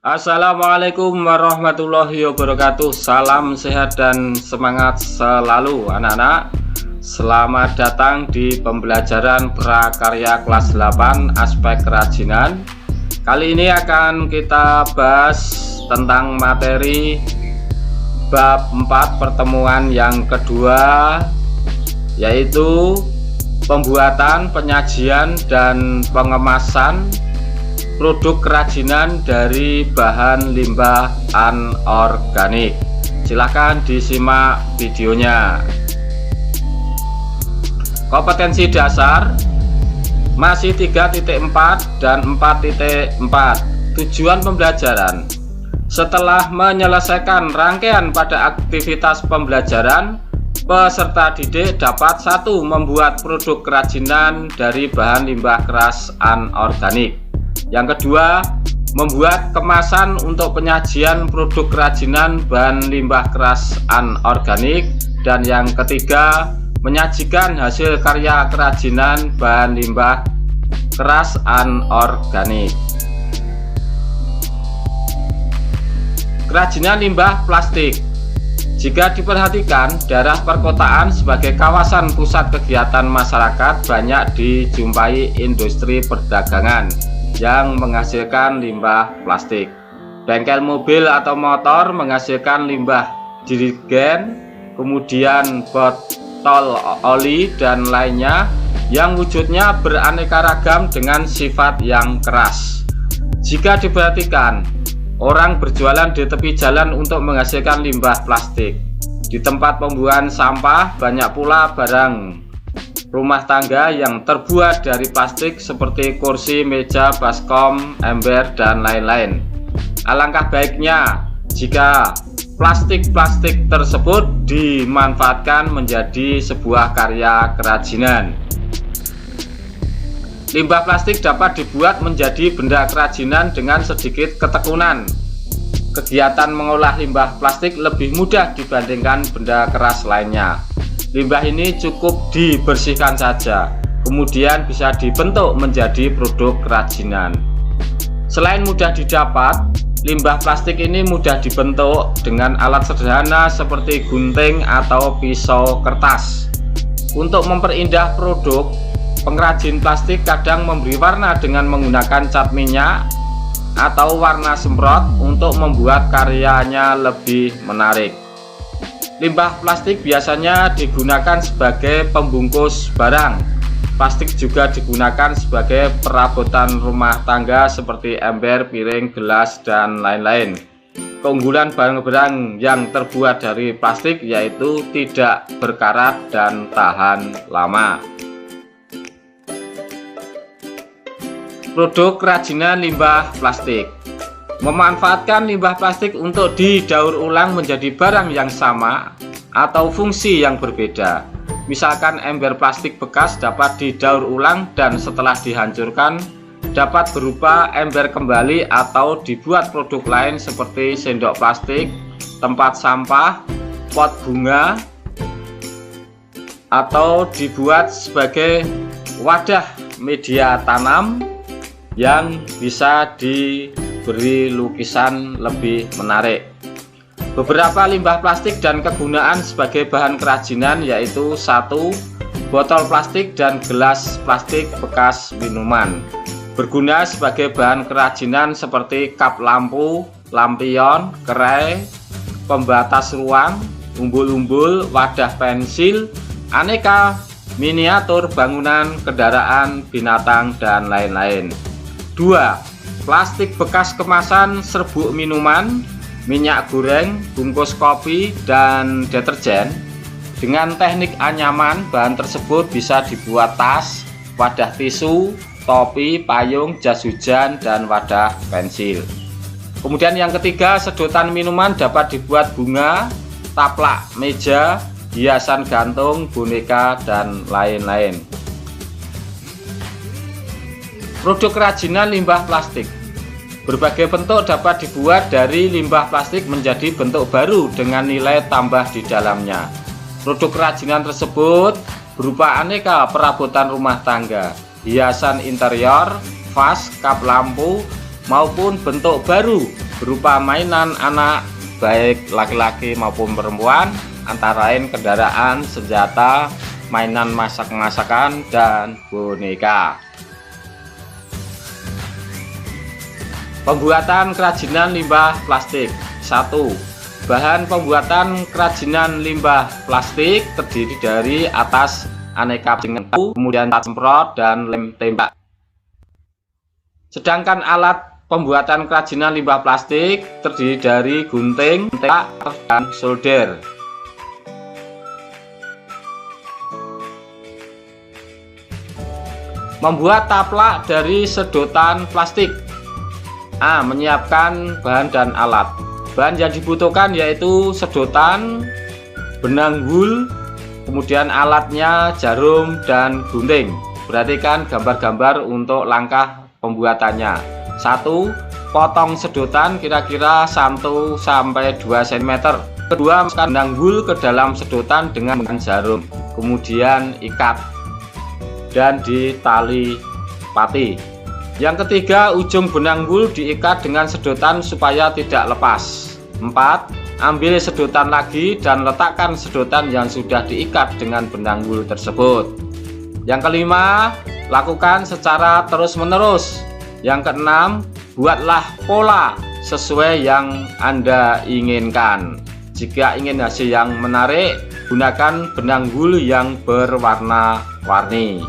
Assalamualaikum warahmatullahi wabarakatuh. Salam sehat dan semangat selalu anak-anak. Selamat datang di pembelajaran prakarya kelas 8 aspek kerajinan. Kali ini akan kita bahas tentang materi bab 4 pertemuan yang kedua, yaitu pembuatan, penyajian, dan pengemasan produk kerajinan dari bahan limbah anorganik. Silahkan disimak videonya. Kompetensi dasar masih 3.4 dan 4.4. Tujuan pembelajaran: setelah menyelesaikan rangkaian pada aktivitas pembelajaran, peserta didik dapat 1. Membuat produk kerajinan dari bahan limbah keras anorganik. Yang kedua, membuat kemasan untuk penyajian produk kerajinan bahan limbah keras anorganik. Dan yang ketiga, menyajikan hasil karya kerajinan bahan limbah keras anorganik. Kerajinan limbah plastik. Jika diperhatikan, daerah perkotaan sebagai kawasan pusat kegiatan masyarakat banyak dijumpai industri perdagangan yang menghasilkan limbah plastik. Bengkel mobil atau motor menghasilkan limbah jerigen, kemudian botol oli dan lainnya yang wujudnya beraneka ragam dengan sifat yang keras. Jika diperhatikan, orang berjualan di tepi jalan untuk menghasilkan limbah plastik. Di tempat pembuangan sampah banyak pula barang rumah tangga yang terbuat dari plastik seperti kursi, meja, baskom, ember, dan lain-lain. Alangkah baiknya jika plastik-plastik tersebut dimanfaatkan menjadi sebuah karya kerajinan. Limbah plastik dapat dibuat menjadi benda kerajinan dengan sedikit ketekunan. Kegiatan mengolah limbah plastik lebih mudah dibandingkan benda keras lainnya. Limbah ini cukup dibersihkan saja, kemudian bisa dibentuk menjadi produk kerajinan. Selain mudah didapat, limbah plastik ini mudah dibentuk dengan alat sederhana seperti gunting atau pisau kertas. Untuk memperindah produk, pengrajin plastik kadang memberi warna dengan menggunakan cat minyak atau warna semprot untuk membuat karyanya lebih menarik. Limbah plastik biasanya digunakan sebagai pembungkus barang. Plastik juga digunakan sebagai perabotan rumah tangga seperti ember, piring, gelas, dan lain-lain. Keunggulan barang-barang yang terbuat dari plastik yaitu tidak berkarat dan tahan lama. Produk kerajinan limbah plastik. Memanfaatkan limbah plastik untuk didaur ulang menjadi barang yang sama atau fungsi yang berbeda. Misalkan ember plastik bekas dapat didaur ulang dan setelah dihancurkan dapat berupa ember kembali atau dibuat produk lain seperti sendok plastik, tempat sampah, pot bunga, atau dibuat sebagai wadah media tanam yang bisa diberi lukisan lebih menarik. Beberapa limbah plastik dan kegunaan sebagai bahan kerajinan yaitu 1. Botol plastik dan gelas plastik bekas minuman. Berguna sebagai bahan kerajinan seperti kap lampu, lampion, kerai, pembatas ruang, umbul-umbul, wadah pensil, aneka miniatur bangunan, kendaraan, binatang, dan lain-lain. 2. Plastik bekas kemasan serbuk minuman, minyak goreng, bungkus kopi, dan deterjen. Dengan teknik anyaman, bahan tersebut bisa dibuat tas, wadah tisu, topi, payung, jas hujan, dan wadah pensil. Kemudian yang ketiga, sedotan minuman dapat dibuat bunga, taplak meja, hiasan gantung, boneka, dan lain-lain. Produk kerajinan limbah plastik. Berbagai bentuk dapat dibuat dari limbah plastik menjadi bentuk baru dengan nilai tambah di dalamnya. Produk kerajinan tersebut berupa aneka perabotan rumah tangga, hiasan interior, vas, kap lampu, maupun bentuk baru berupa mainan anak baik laki-laki maupun perempuan, antara lain kendaraan, senjata, mainan masak-masakan, dan boneka. Pembuatan kerajinan limbah plastik. 1. Bahan pembuatan kerajinan limbah plastik terdiri dari atas aneka bahan, kemudian cat semprot dan lem tembak. Sedangkan alat pembuatan kerajinan limbah plastik terdiri dari gunting, tembak, dan solder. Membuat taplak dari sedotan plastik. A. Menyiapkan bahan dan alat. Bahan yang dibutuhkan yaitu sedotan, benang wool, kemudian alatnya jarum dan gunting. Perhatikan gambar-gambar untuk langkah pembuatannya. 1. Potong sedotan kira-kira 1-2 cm. Kedua, masukkan benang wool ke dalam sedotan dengan jarum, kemudian ikat dan ditali pati. Yang ketiga, ujung benang wool diikat dengan sedotan supaya tidak lepas. 4. Ambil sedotan lagi dan letakkan sedotan yang sudah diikat dengan benang wool tersebut. Yang kelima, lakukan secara terus-menerus. Yang keenam, buatlah pola sesuai yang Anda inginkan. Jika ingin hasil yang menarik, gunakan benang wool yang berwarna-warni.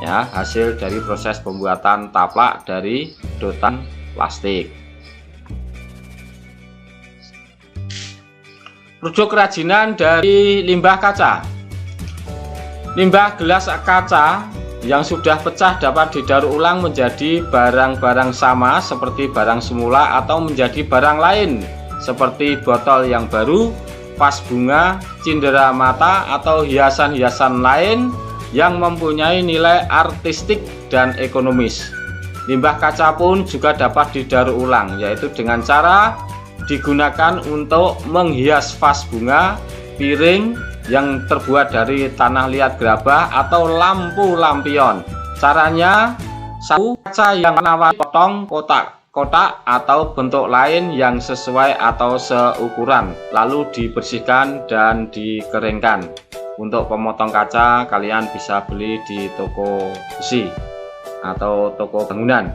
Ya, hasil dari proses pembuatan taplak dari sedotan plastik. Produk kerajinan dari limbah kaca. Limbah gelas kaca yang sudah pecah dapat didaur ulang menjadi barang-barang sama seperti barang semula atau menjadi barang lain seperti botol yang baru, vas bunga, cindera mata, atau hiasan-hiasan lain yang mempunyai nilai artistik dan ekonomis. Limbah kaca pun juga dapat didaur ulang, yaitu dengan cara digunakan untuk menghias vas bunga, piring yang terbuat dari tanah liat gerabah, atau lampu lampion. Caranya, 1. Kaca yang warna-warni potong kotak-kotak atau bentuk lain yang sesuai atau seukuran, lalu dibersihkan dan dikeringkan. Untuk pemotong kaca, kalian bisa beli di toko besi atau toko bangunan.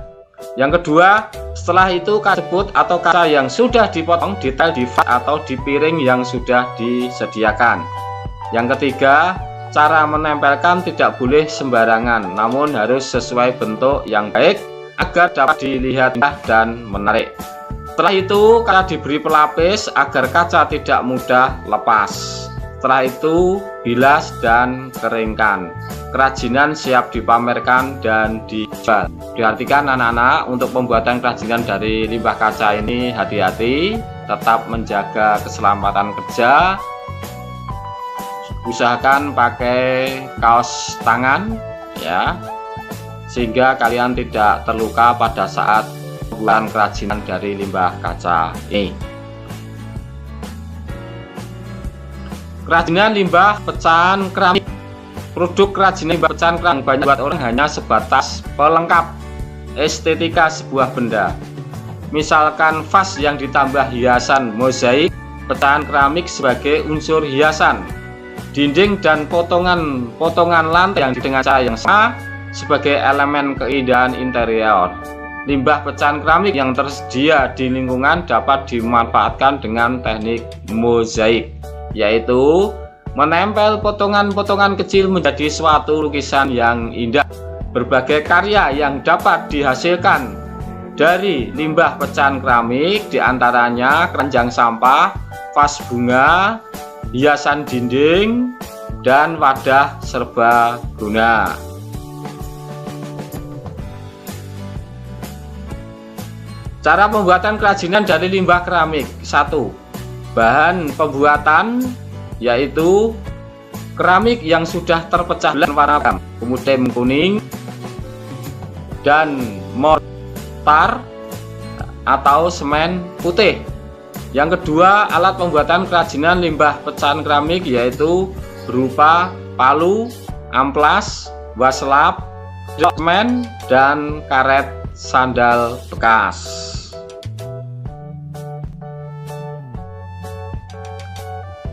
Yang kedua, setelah itu kaca tersebut atau kaca yang sudah dipotong ditaruh di vas atau di piring yang sudah disediakan. Yang ketiga, cara menempelkan tidak boleh sembarangan, namun harus sesuai bentuk yang baik agar dapat dilihat indah dan menarik. Setelah itu, kaca diberi pelapis agar kaca tidak mudah lepas. Setelah itu, bilas dan keringkan. Kerajinan siap dipamerkan dan dijual. Diartikan anak-anak, untuk pembuatan kerajinan dari limbah kaca ini hati-hati, tetap menjaga keselamatan kerja. Usahakan pakai kaos tangan ya, sehingga kalian tidak terluka pada saat pembuatan kerajinan dari limbah kaca ini. Kerajinan limbah pecahan keramik. Produk kerajinan limbah pecahan keramik banyak buat orang hanya sebatas pelengkap estetika sebuah benda. Misalkan vas yang ditambah hiasan mozaik, pecahan keramik sebagai unsur hiasan, dinding dan potongan lantai yang dengan cahaya yang sama sebagai elemen keindahan interior. Limbah pecahan keramik yang tersedia di lingkungan dapat dimanfaatkan dengan teknik mozaik, yaitu menempel potongan-potongan kecil menjadi suatu lukisan yang indah. Berbagai karya yang dapat dihasilkan dari limbah pecahan keramik diantaranya keranjang sampah, vas bunga, hiasan dinding, dan wadah serbaguna. Cara pembuatan kerajinan dari limbah keramik. 1. Bahan pembuatan yaitu keramik yang sudah terpecah belah warna hitam, kemudian kuning, dan mortar atau semen putih. Yang kedua, alat pembuatan kerajinan limbah pecahan keramik yaitu berupa palu, amplas, waslap, semen, dan karet sandal bekas.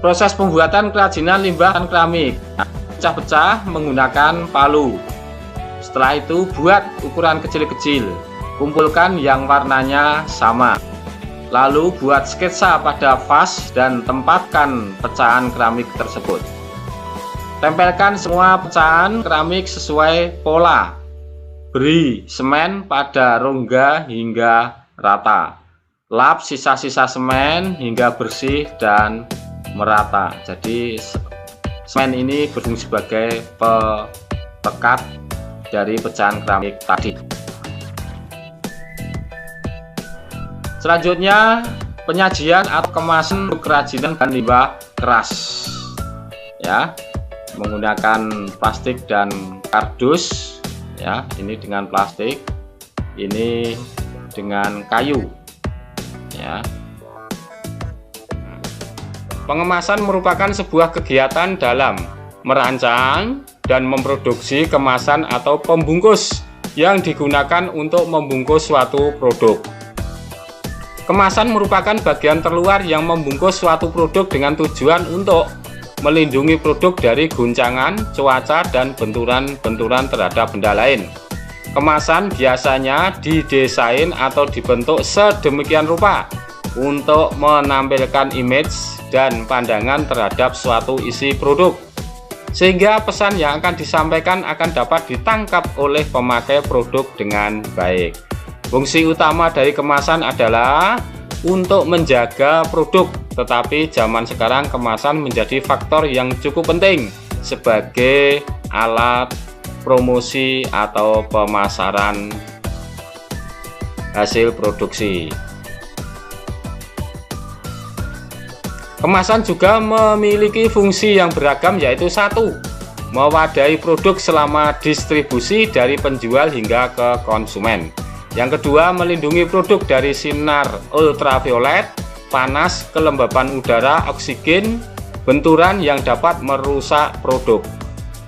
Proses pembuatan kerajinan limbah keramik. Pecah-pecah menggunakan palu. Setelah itu buat ukuran kecil-kecil. Kumpulkan yang warnanya sama. Lalu buat sketsa pada vas dan tempatkan pecahan keramik tersebut. Tempelkan semua pecahan keramik sesuai pola. Beri semen pada rongga hingga rata. Lap sisa-sisa semen hingga bersih dan merata. Jadi semen ini berfungsi sebagai pekat dari pecahan keramik tadi. Selanjutnya penyajian atau kemasan kerajinan bahan limbah keras, ya, menggunakan plastik dan kardus, ya. Ini dengan plastik, ini dengan kayu, ya. Pengemasan merupakan sebuah kegiatan dalam merancang dan memproduksi kemasan atau pembungkus yang digunakan untuk membungkus suatu produk. Kemasan merupakan bagian terluar yang membungkus suatu produk dengan tujuan untuk melindungi produk dari guncangan, cuaca, dan benturan-benturan terhadap benda lain. Kemasan biasanya didesain atau dibentuk sedemikian rupa untuk menampilkan image dan pandangan terhadap suatu isi produk, sehingga pesan yang akan disampaikan akan dapat ditangkap oleh pemakai produk dengan baik. Fungsi utama dari kemasan adalah untuk menjaga produk, tetapi zaman sekarang kemasan menjadi faktor yang cukup penting sebagai alat promosi atau pemasaran hasil produksi. Kemasan juga memiliki fungsi yang beragam, yaitu 1. Mewadahi produk selama distribusi dari penjual hingga ke konsumen. Yang kedua, melindungi produk dari sinar ultraviolet, panas, kelembapan udara, oksigen, benturan yang dapat merusak produk.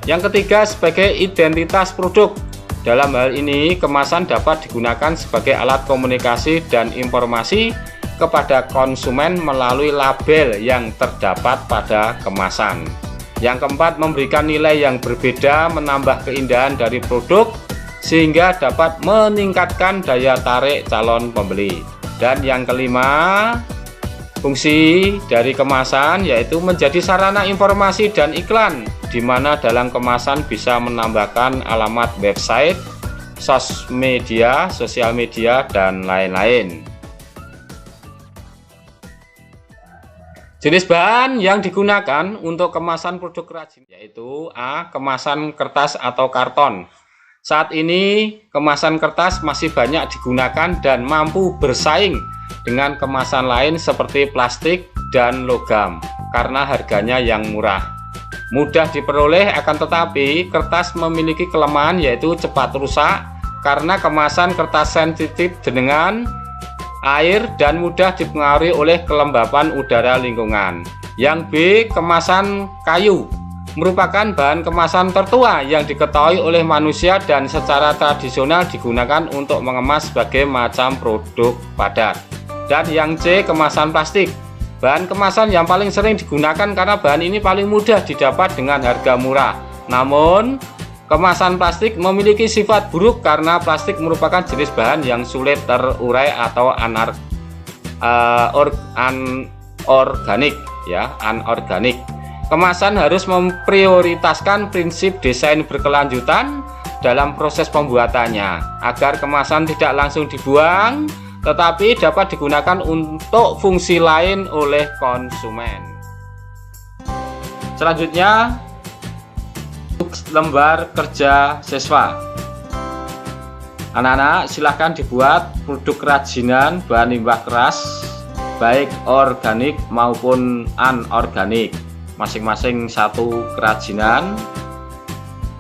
Yang ketiga, sebagai identitas produk. Dalam hal ini, kemasan dapat digunakan sebagai alat komunikasi dan informasi kepada konsumen melalui label yang terdapat pada kemasan. Yang keempat, memberikan nilai yang berbeda, menambah keindahan dari produk sehingga dapat meningkatkan daya tarik calon pembeli. Dan yang kelima, fungsi dari kemasan yaitu menjadi sarana informasi dan iklan, di mana dalam kemasan bisa menambahkan alamat website, sosial media, dan lain-lain. Jenis bahan yang digunakan untuk kemasan produk kerajinan yaitu A. Kemasan kertas atau karton. Saat ini kemasan kertas masih banyak digunakan dan mampu bersaing dengan kemasan lain seperti plastik dan logam karena harganya yang murah. Mudah diperoleh, akan tetapi kertas memiliki kelemahan yaitu cepat rusak karena kemasan kertas sensitif dengan air dan mudah dipengaruhi oleh kelembapan udara lingkungan. Yang B. Kemasan kayu merupakan bahan kemasan tertua yang diketahui oleh manusia dan secara tradisional digunakan untuk mengemas berbagai macam produk padat. Dan yang C. Kemasan plastik, bahan kemasan yang paling sering digunakan karena bahan ini paling mudah didapat dengan harga murah. Namun kemasan plastik memiliki sifat buruk karena plastik merupakan jenis bahan yang sulit terurai atau anorganik, ya, anorganik. Kemasan harus memprioritaskan prinsip desain berkelanjutan dalam proses pembuatannya agar kemasan tidak langsung dibuang tetapi dapat digunakan untuk fungsi lain oleh konsumen. Selanjutnya, lembar kerja siswa. Anak-anak silahkan dibuat produk kerajinan bahan limbah keras baik organik maupun anorganik, masing-masing satu kerajinan.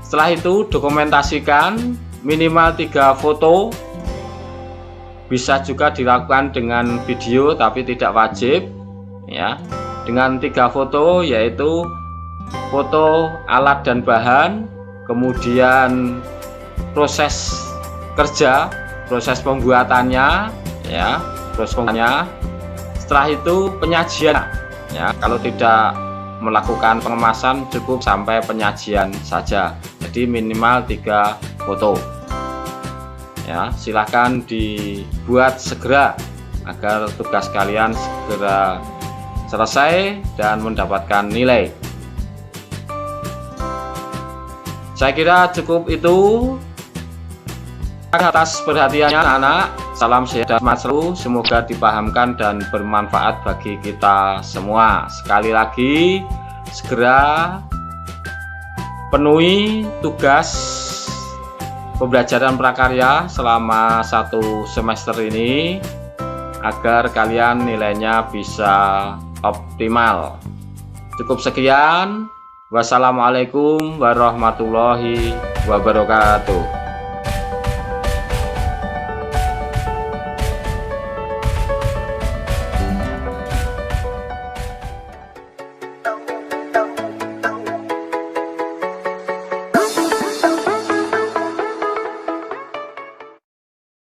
Setelah itu dokumentasikan minimal 3 foto, bisa juga dilakukan dengan video tapi tidak wajib, ya, dengan 3 foto yaitu foto alat dan bahan, kemudian proses kerja, proses pembuatannya, ya, proses pembuatannya. Setelah itu penyajian, ya, kalau tidak melakukan pengemasan cukup sampai penyajian saja, jadi minimal 3 foto ya. Silahkan dibuat segera agar tugas kalian segera selesai dan mendapatkan nilai. Saya kira cukup itu. Atas perhatiannya anak-anak, salam sehat dan selalu, semoga dipahamkan dan bermanfaat bagi kita semua. Sekali lagi, segera penuhi tugas pembelajaran prakarya selama 1 semester ini agar kalian nilainya bisa optimal. Cukup sekian. Wassalamualaikum warahmatullahi wabarakatuh.